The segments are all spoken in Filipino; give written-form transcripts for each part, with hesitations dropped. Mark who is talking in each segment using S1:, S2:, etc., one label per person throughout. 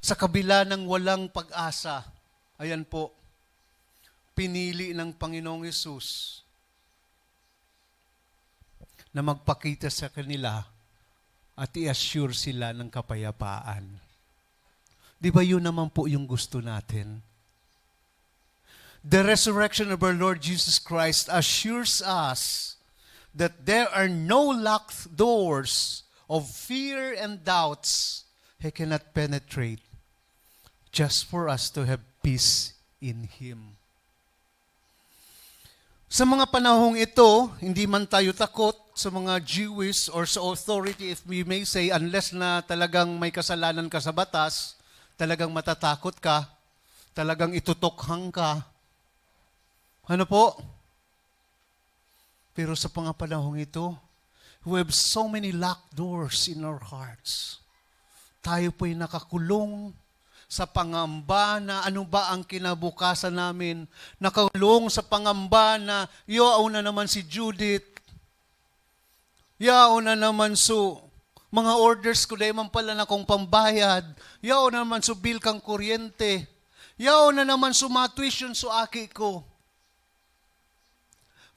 S1: Sa kabila ng walang pag-asa, ayan po, pinili ng Panginoong Hesus na magpakita sa kanila at i-assure sila ng kapayapaan. Di ba yun naman po yung gusto natin? The resurrection of our Lord Jesus Christ assures us that there are no locked doors of fear and doubts He cannot penetrate just for us to have peace in Him. Sa mga panahong ito, hindi man tayo takot sa mga Jewish or sa authority, if we may say, unless na talagang may kasalanan ka sa batas, talagang matatakot ka, talagang itutokhang ka. Ano po? Pero sa mga panahong ito, we have so many locked doors in our hearts. Tayo po'y nakakulong sa pangamba na ano ba ang kinabukasan namin. Nakakulong sa pangamba na yaw na naman si Judith. Yaw na naman so mga orders ko dahil man pala na kong pambayad. Yaw na naman so bill kang kuryente. Yaw na naman so mga tuition so aki ko.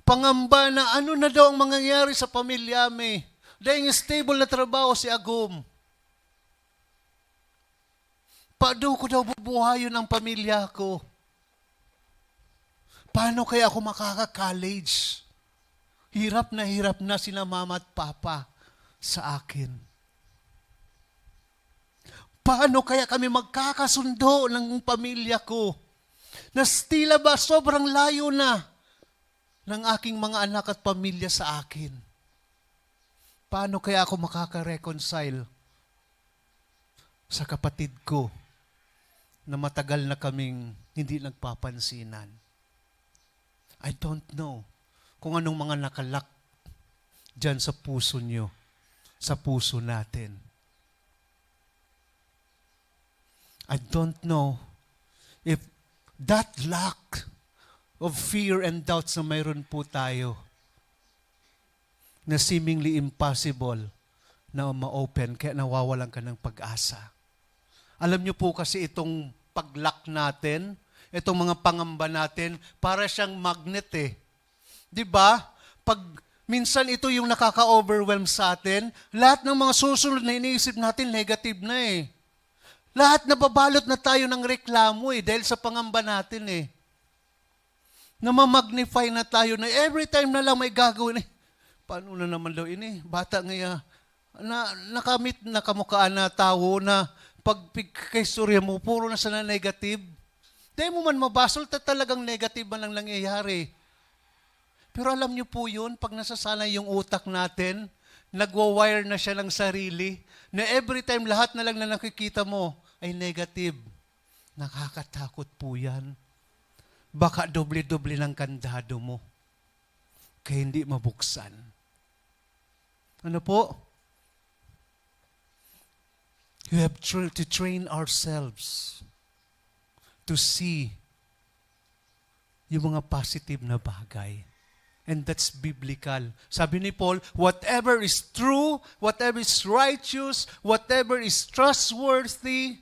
S1: Pangamba na ano na daw ang mangyayari sa pamilya me. Dahil stable na trabaho si Agum. Paano ko daw bubuhayon ang pamilya ko? Paano kaya ako makaka-college? Hirap na sina mama at papa sa akin. Paano kaya kami magkakasundo ng pamilya ko? Na tila ba sobrang layo na ng aking mga anak at pamilya sa akin? Paano kaya ako makaka-reconcile sa kapatid ko na matagal na kaming hindi nagpapansinan? I don't know kung anong mga nakalak dyan sa puso nyo, sa puso natin. I don't know if that lack of fear and doubts na mayroon po tayo na seemingly impossible na ma-open, kaya nawawalan ka ng pag-asa. Alam niyo po kasi itong pag-lock natin, itong mga pangamba natin, para siyang magnet eh. Di ba? Pag minsan ito yung nakaka-overwhelm sa atin, lahat ng mga susunod na iniisip natin, negative na eh. Lahat nababalot na tayo ng reklamo eh, dahil sa pangamba natin eh. Namamagnify na tayo na every time na lang may gagawin eh. Paano na naman daw ini? Bata ngayon, nakamit na kamukhaan na tao na pag kay storya mo, puro na sana negative. Dahil mo man mabasol, talagang negative man lang nangyayari. Pero alam niyo po yun, pag nasasanay yung utak natin, nagwa-wire na siya ng sarili, na every time lahat na lang na nakikita mo ay negative. Nakakatakot po yan. Baka doble-doble ng kandado mo, kaya hindi mabuksan. Ano po? We have to train ourselves to see yung mga positive na bagay. And that's biblical. Sabi ni Paul, whatever is true, whatever is righteous, whatever is trustworthy,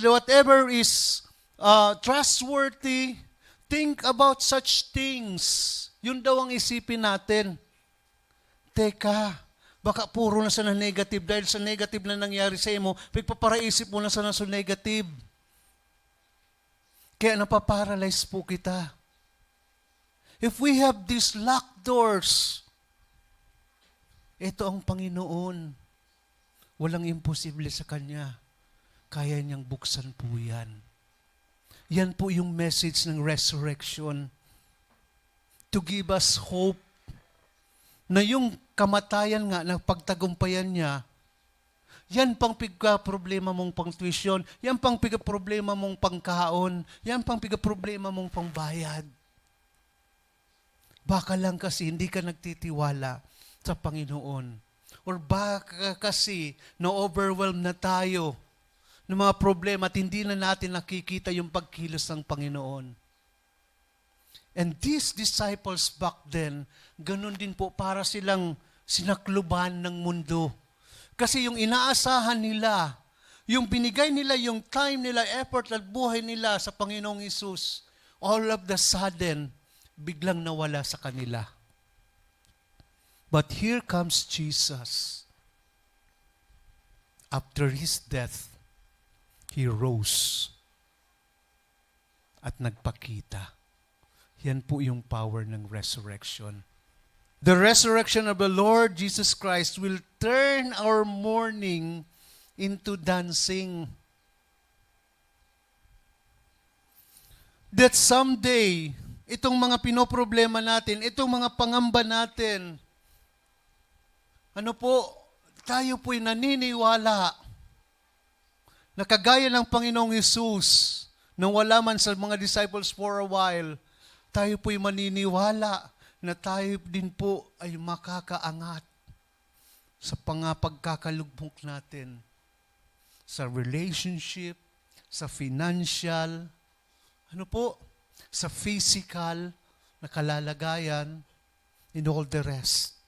S1: whatever is trustworthy, think about such things. Yun daw ang isipin natin. Teka, baka puro na sana negative dahil sa negative na nangyari sa imo, pagpaparaisip mo na sana sa negative. Kaya napaparalyze po kita. If we have these locked doors, ito ang Panginoon. Walang imposible sa Kanya. Kaya niyang buksan po yan. Yan po yung message ng resurrection. To give us hope na yung kamatayan nga, na pagtagumpayan niya, yan pang piga-problema mong pang-tuition, yan pang piga-problema mong pangkaon, yan pang piga-problema mong pangbayad. Baka lang kasi hindi ka nagtitiwala sa Panginoon. Or baka kasi na-overwhelm na tayo ng mga problema at hindi na natin nakikita yung pagkilos ng Panginoon. And these disciples back then, ganun din po, para silang sinakluban ng mundo. Kasi yung inaasahan nila, yung binigay nila, yung time nila, effort at buhay nila sa Panginoong Hesus, all of the sudden, biglang nawala sa kanila. But here comes Jesus. After His death, He rose at nagpakita. Yan po yung power ng resurrection. The resurrection of the Lord Jesus Christ will turn our mourning into dancing. That someday, itong mga pinoproblema natin, itong mga pangamba natin, tayo po'y naniniwala na kagaya ng Panginoong Hesus, nang wala man sa mga disciples for a while, tayo po'y maniniwala na tayo din po ay makakaangat sa pagkakalugmok natin, sa relationship, sa financial, sa physical na kalalagayan, and all the rest.